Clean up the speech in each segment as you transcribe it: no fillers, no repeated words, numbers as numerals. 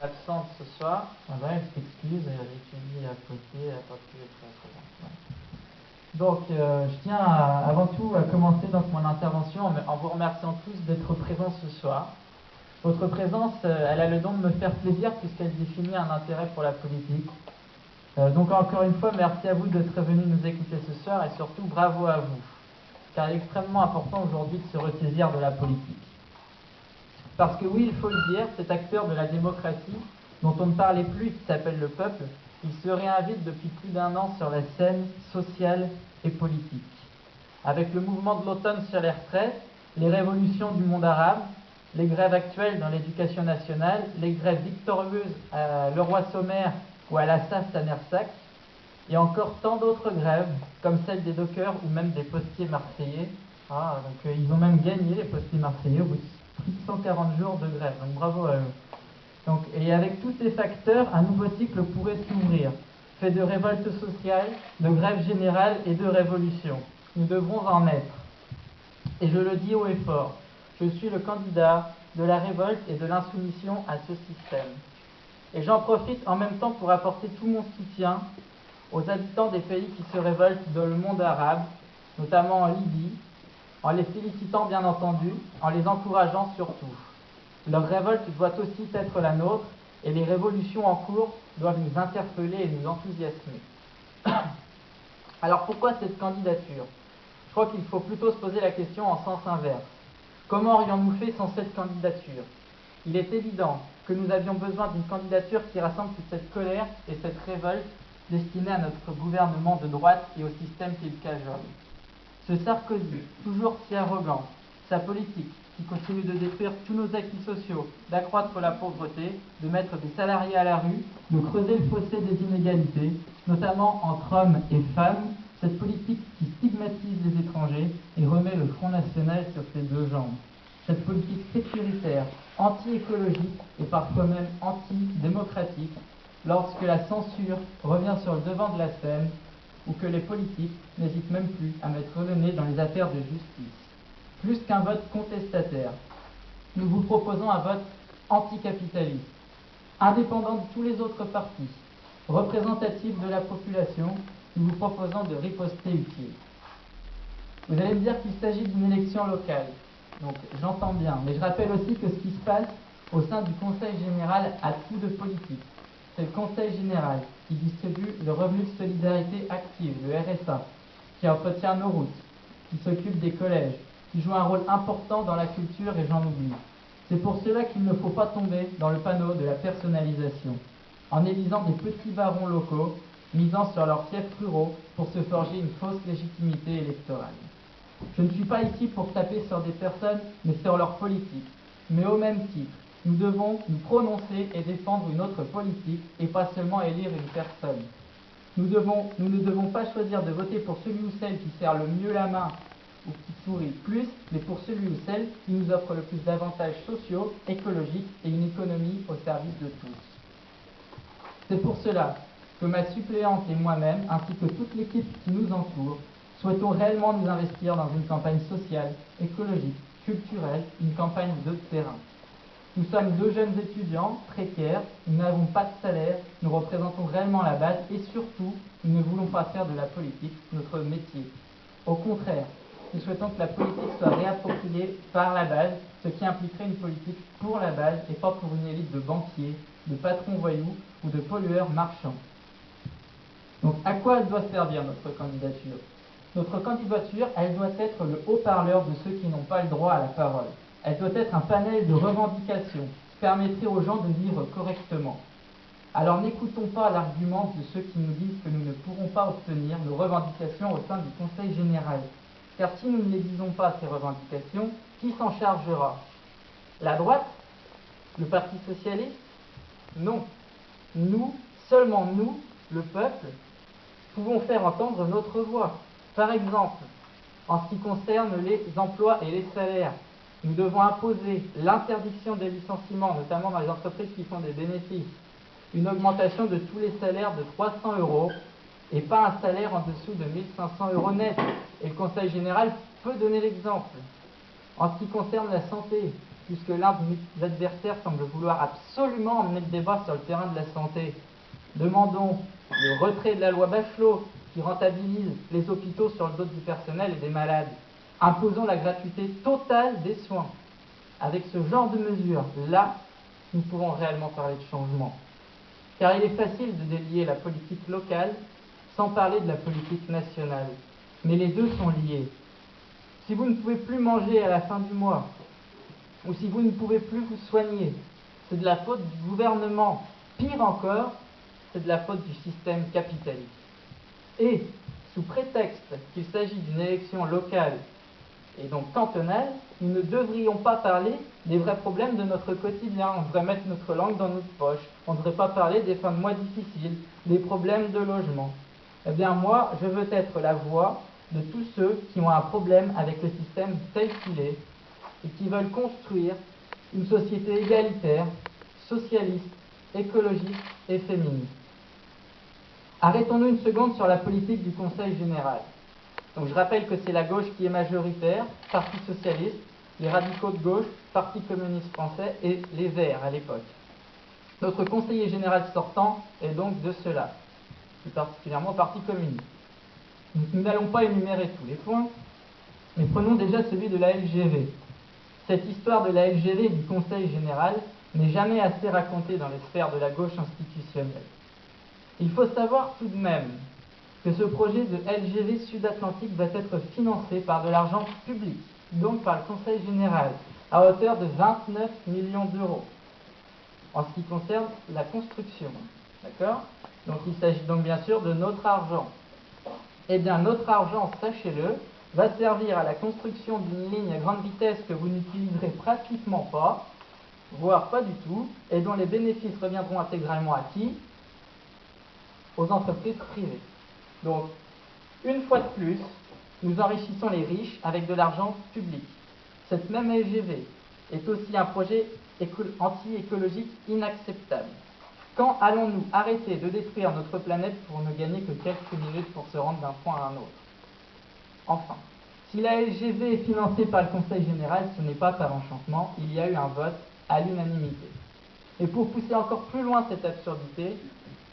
Absente ce soir. Ah ben, elle s'excuse, elle étudie à côté, elle n'a pas pu être présente. Donc, je tiens avant tout à commencer donc mon intervention en vous remerciant tous d'être présents ce soir. Votre présence, elle a le don de me faire plaisir puisqu'elle définit un intérêt pour la politique. Donc encore une fois, merci à vous d'être venus nous écouter ce soir et surtout bravo à vous, car il est extrêmement important aujourd'hui de se ressaisir de la politique. Parce que oui, il faut le dire, cet acteur de la démocratie, dont on ne parlait plus et qui s'appelle le peuple, il se réinvite depuis plus d'un an sur la scène sociale et politique. Avec le mouvement de l'automne sur les retraites, les révolutions du monde arabe, les grèves actuelles dans l'éducation nationale, les grèves victorieuses à Leroy-Sommer ou à la SAS à Nersac, et encore tant d'autres grèves, comme celle des dockers ou même des postiers marseillais. Ils ont même gagné, les postiers marseillais, au bout de 140 jours de grève, donc bravo à eux. Donc, et avec tous ces facteurs, un nouveau cycle pourrait s'ouvrir, fait de révolte sociale, de grève générale et de révolution. Nous devrons en être. Et je le dis haut et fort, je suis le candidat de la révolte et de l'insoumission à ce système. Et j'en profite en même temps pour apporter tout mon soutien aux habitants des pays qui se révoltent dans le monde arabe, notamment en Libye, en les félicitant bien entendu, en les encourageant surtout. Leur révolte doit aussi être la nôtre, et les révolutions en cours doivent nous interpeller et nous enthousiasmer. Alors pourquoi cette candidature? Je crois qu'il faut plutôt se poser la question en sens inverse. Comment aurions-nous fait sans cette candidature? Il est évident que nous avions besoin d'une candidature qui rassemble toute cette colère et cette révolte destinée à notre gouvernement de droite et au système qu'il cajole. Ce Sarkozy, toujours si arrogant, sa politique qui continue de détruire tous nos acquis sociaux, d'accroître la pauvreté, de mettre des salariés à la rue, de creuser le fossé des inégalités, notamment entre hommes et femmes, cette politique qui stigmatise les étrangers et remet le Front National sur ses deux jambes. Cette politique sécuritaire, anti-écologique et parfois même anti-démocratique, lorsque la censure revient sur le devant de la scène ou que les politiques n'hésitent même plus à mettre le nez dans les affaires de justice. Plus qu'un vote contestataire, nous vous proposons un vote anticapitaliste, indépendant de tous les autres partis, représentatif de la population, nous vous proposons de riposter utile. Vous allez me dire qu'il s'agit d'une élection locale, donc j'entends bien, mais je rappelle aussi que ce qui se passe au sein du Conseil général a tout de politique. C'est le Conseil général qui distribue le revenu de solidarité active, le RSA, qui entretient nos routes, qui s'occupe des collèges, qui joue un rôle important dans la culture et j'en oublie. C'est pour cela qu'il ne faut pas tomber dans le panneau de la personnalisation, en élisant des petits barons locaux, misant sur leurs fiefs ruraux pour se forger une fausse légitimité électorale. Je ne suis pas ici pour taper sur des personnes, mais sur leur politique. Mais au même titre, nous devons nous prononcer et défendre une autre politique et pas seulement élire une personne. Nous ne devons pas choisir de voter pour celui ou celle qui serre le mieux la main ou qui sourit plus, mais pour celui ou celle qui nous offre le plus d'avantages sociaux, écologiques et une économie au service de tous. C'est pour cela que ma suppléante et moi-même, ainsi que toute l'équipe qui nous entoure, souhaitons réellement nous investir dans une campagne sociale, écologique, culturelle, une campagne de terrain. Nous sommes deux jeunes étudiants, précaires, nous n'avons pas de salaire, nous représentons réellement la base et surtout, nous ne voulons pas faire de la politique notre métier. Au contraire, nous souhaitons que la politique soit réappropriée par la base, ce qui impliquerait une politique pour la base et pas pour une élite de banquiers, de patrons voyous ou de pollueurs marchands. Donc à quoi elle doit servir notre candidature? Notre candidature, elle doit être le haut-parleur de ceux qui n'ont pas le droit à la parole. Elle doit être un panel de revendications qui permettrait aux gens de vivre correctement. Alors n'écoutons pas l'argument de ceux qui nous disent que nous ne pourrons pas obtenir nos revendications au sein du Conseil général. Car si nous ne les disons pas, ces revendications, qui s'en chargera? La droite? Le Parti socialiste? Non. Nous, seulement nous, le peuple, pouvons faire entendre notre voix. Par exemple, en ce qui concerne les emplois et les salaires, nous devons imposer l'interdiction des licenciements, notamment dans les entreprises qui font des bénéfices, une augmentation de tous les salaires de 300 € et pas un salaire en dessous de 1500 € net. Et le Conseil général peut donner l'exemple. En ce qui concerne la santé, puisque l'un de mes adversaires semble vouloir absolument emmener le débat sur le terrain de la santé. Demandons le retrait de la loi Bachelot, qui rentabilise les hôpitaux sur le dos du personnel et des malades. Imposons la gratuité totale des soins. Avec ce genre de mesures, là, nous pourrons réellement parler de changement. Car il est facile de délier la politique locale sans parler de la politique nationale. Mais les deux sont liés. Si vous ne pouvez plus manger à la fin du mois, ou si vous ne pouvez plus vous soigner, c'est de la faute du gouvernement. Pire encore, c'est de la faute du système capitaliste. Et, sous prétexte qu'il s'agit d'une élection locale et donc cantonale, nous ne devrions pas parler des vrais problèmes de notre quotidien. On devrait mettre notre langue dans notre poche. On ne devrait pas parler des fins de mois difficiles, des problèmes de logement. Eh bien moi, je veux être la voix de tous ceux qui ont un problème avec le système tel qu'il est et qui veulent construire une société égalitaire, socialiste, écologiste et féministe. Arrêtons-nous une seconde sur la politique du Conseil général. Donc je rappelle que c'est la gauche qui est majoritaire, Parti socialiste, les radicaux de gauche, Parti communiste français et les Verts à l'époque. Notre conseiller général sortant est donc de cela, plus particulièrement Parti communiste. Nous n'allons pas énumérer tous les points, mais prenons déjà celui de la LGV. Cette histoire de la LGV et du Conseil général n'est jamais assez racontée dans les sphères de la gauche institutionnelle. Il faut savoir tout de même que ce projet de LGV Sud-Atlantique va être financé par de l'argent public, donc par le Conseil général, à hauteur de 29 millions d'euros, en ce qui concerne la construction. D'accord ? Donc il s'agit donc bien sûr de notre argent. Eh bien notre argent, sachez-le, va servir à la construction d'une ligne à grande vitesse que vous n'utiliserez pratiquement pas, voire pas du tout, et dont les bénéfices reviendront intégralement à qui ? Aux entreprises privées. Donc, une fois de plus, nous enrichissons les riches avec de l'argent public. Cette même LGV est aussi un projet anti-écologique inacceptable. Quand allons-nous arrêter de détruire notre planète pour ne gagner que quelques minutes pour se rendre d'un point à un autre ? Enfin, si la LGV est financée par le Conseil général, ce n'est pas par enchantement, il y a eu un vote à l'unanimité. Et pour pousser encore plus loin cette absurdité,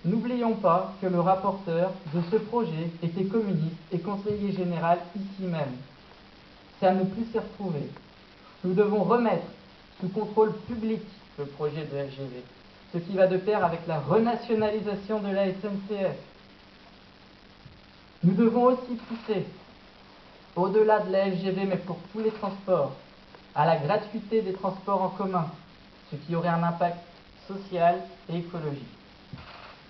n'oublions pas que le rapporteur de ce projet était communiste et conseiller général ici même. C'est à ne plus s'y retrouver. Nous devons remettre sous contrôle public le projet de LGV, ce qui va de pair avec la renationalisation de la SNCF. Nous devons aussi pousser, au-delà de la LGV, mais pour tous les transports, à la gratuité des transports en commun, ce qui aurait un impact social et écologique.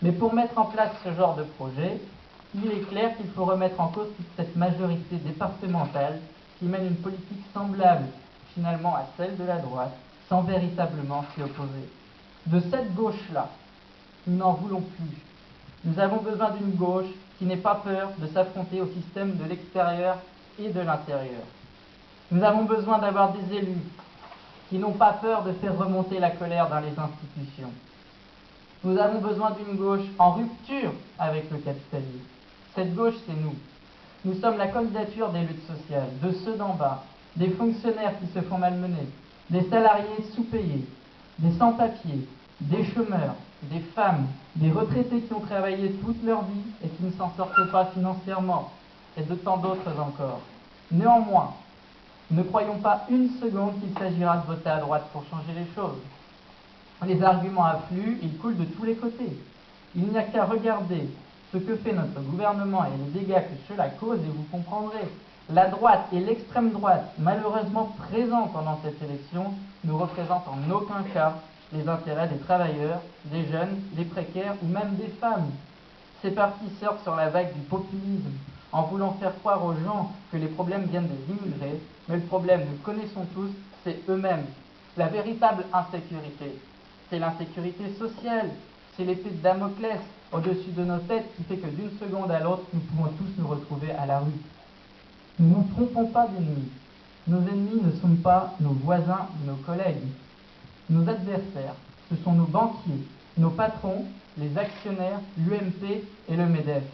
Mais pour mettre en place ce genre de projet, il est clair qu'il faut remettre en cause toute cette majorité départementale qui mène une politique semblable finalement à celle de la droite, sans véritablement s'y opposer. De cette gauche-là, nous n'en voulons plus. Nous avons besoin d'une gauche qui n'ait pas peur de s'affronter au système de l'extérieur et de l'intérieur. Nous avons besoin d'avoir des élus qui n'ont pas peur de faire remonter la colère dans les institutions. Nous avons besoin d'une gauche en rupture avec le capitalisme. Cette gauche, c'est nous. Nous sommes la candidature des luttes sociales, de ceux d'en bas, des fonctionnaires qui se font malmener, des salariés sous-payés, des sans-papiers, des chômeurs, des femmes, des retraités qui ont travaillé toute leur vie et qui ne s'en sortent pas financièrement, et de tant d'autres encore. Néanmoins, ne croyons pas une seconde qu'il s'agira de voter à droite pour changer les choses. Les arguments affluent, ils coulent de tous les côtés. Il n'y a qu'à regarder ce que fait notre gouvernement et les dégâts que cela cause et vous comprendrez. La droite et l'extrême droite, malheureusement présents pendant cette élection, ne représentent en aucun cas les intérêts des travailleurs, des jeunes, des précaires ou même des femmes. Ces partis surfent sur la vague du populisme en voulant faire croire aux gens que les problèmes viennent des immigrés, mais le problème, nous le connaissons tous, c'est eux-mêmes. La véritable insécurité, c'est l'insécurité sociale, c'est l'épée de Damoclès au-dessus de nos têtes qui fait que d'une seconde à l'autre, nous pouvons tous nous retrouver à la rue. Nous ne nous trompons pas d'ennemis. Nos ennemis ne sont pas nos voisins ou nos collègues. Nos adversaires, ce sont nos banquiers, nos patrons, les actionnaires, l'UMP et le MEDEF.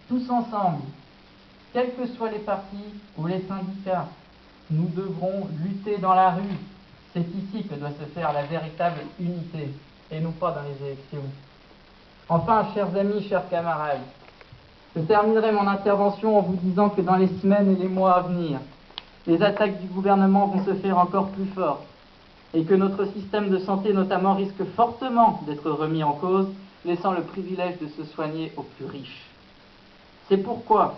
Tous ensemble, quels que soient les partis ou les syndicats, nous devrons lutter dans la rue C'est ici que doit se faire la véritable unité, et non pas dans les élections. Enfin, chers amis, chers camarades, je terminerai mon intervention en vous disant que dans les semaines et les mois à venir, les attaques du gouvernement vont se faire encore plus fortes, et que notre système de santé notamment risque fortement d'être remis en cause, laissant le privilège de se soigner aux plus riches. C'est pourquoi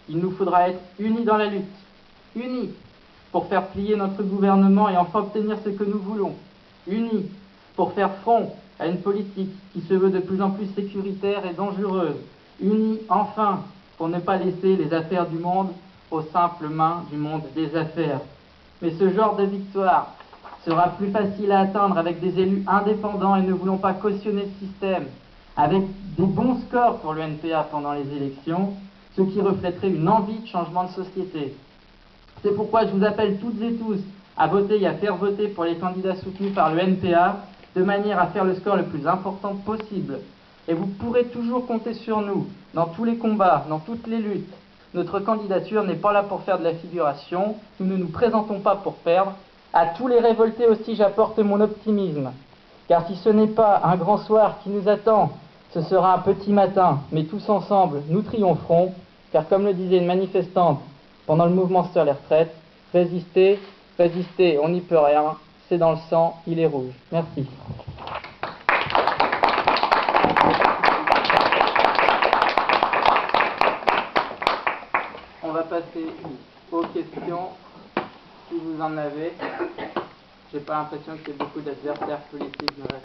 il nous faudra être unis dans la lutte, unis pour faire plier notre gouvernement et enfin obtenir ce que nous voulons, unis pour faire front à une politique qui se veut de plus en plus sécuritaire et dangereuse, unis enfin pour ne pas laisser les affaires du monde aux simples mains du monde des affaires. Mais ce genre de victoire sera plus facile à atteindre avec des élus indépendants et ne voulons pas cautionner le système, avec des bons scores pour le NPA pendant les élections, ce qui reflèterait une envie de changement de société. C'est pourquoi je vous appelle toutes et tous à voter et à faire voter pour les candidats soutenus par le NPA, de manière à faire le score le plus important possible. Et vous pourrez toujours compter sur nous, dans tous les combats, dans toutes les luttes. Notre candidature n'est pas là pour faire de la figuration, nous ne nous présentons pas pour perdre. À tous les révoltés aussi, j'apporte mon optimisme. Car si ce n'est pas un grand soir qui nous attend, ce sera un petit matin, mais tous ensemble, nous triompherons. Car comme le disait une manifestante pendant le mouvement sur les retraites, résistez, résistez, on n'y peut rien, c'est dans le sang, il est rouge. Merci. On va passer aux questions, si vous en avez. J'ai pas l'impression qu'il y ait beaucoup d'adversaires politiques.